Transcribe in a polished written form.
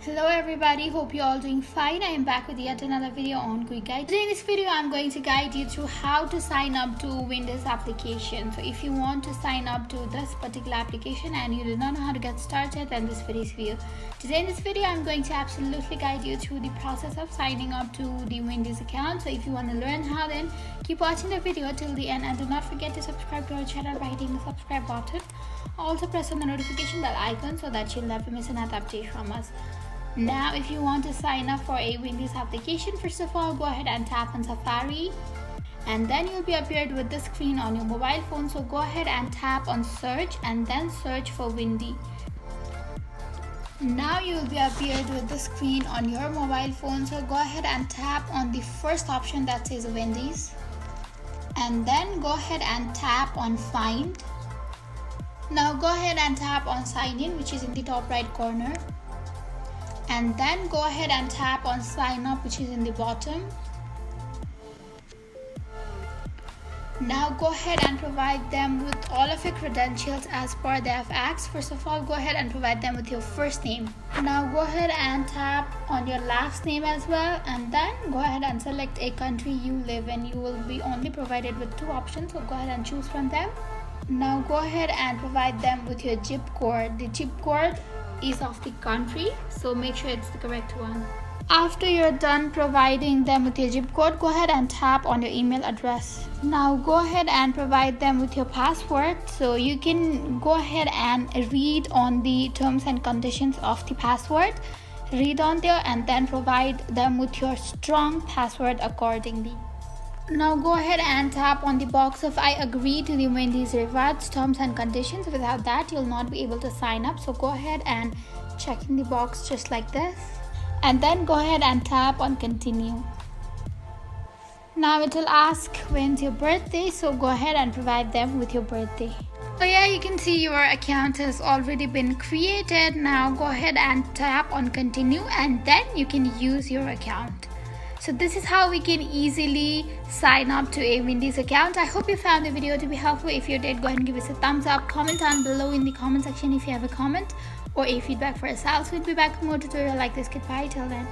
Hello everybody, hope you're all doing fine. I am back with yet another video on quick guide. Today in this video I'm going to guide you through how to sign up to Windows application. So if you want to sign up to this particular application and you do not know how to get started, then this video is for you. Today in this video I'm going to absolutely guide you through the process of signing up to the Windows account. So if you want to learn how, then keep watching the video till the end and do not forget to subscribe to our channel by hitting the subscribe button. Also press on the notification bell icon so that you'll never miss another update from us. Now if you want to sign up for a Windows application, first of all go ahead and tap on Safari and then you'll be appeared with the screen on your mobile phone. So go ahead and tap on search and then search for Wendy. Now you'll be appeared with the screen on your mobile phone. So go ahead and tap on the first option that says Wendy's and then go ahead and tap on find. Now go ahead and tap on sign in, which is in the top right corner, and then go ahead and tap on sign up, which is in the bottom. Now go ahead and provide them with all of your credentials as per they have asked. First of all, go ahead and provide them with your first name. Now go ahead and tap on your last name as well, and then go ahead and select a country you live in. You will be only provided with two options, so go ahead and choose from them. Now go ahead and provide them with your zip code. The zip code is of the country, so make sure it's the correct one. After you're done providing them with your zip code, go ahead and tap on your email address. Now go ahead and provide them with your password, so you can go ahead and read on the terms and conditions of the password, read on there and then provide them with your strong password accordingly. Now go ahead and tap on the box of I agree to the Wendy's rewards terms and conditions. Without that you'll not be able to sign up, so go ahead and check in the box just like this and then go ahead and tap on continue. Now it will ask when's your birthday, so go ahead and provide them with your birthday. So yeah, you can see your account has already been created. Now go ahead and tap on continue and then you can use your account. So this is how we can easily sign up to a Wendy's account. I hope you found the video to be helpful. If you did, go ahead and give us a thumbs up. Comment down below in the comment section if you have a comment or a feedback for us. We'll be back with more tutorial like this. Goodbye till then.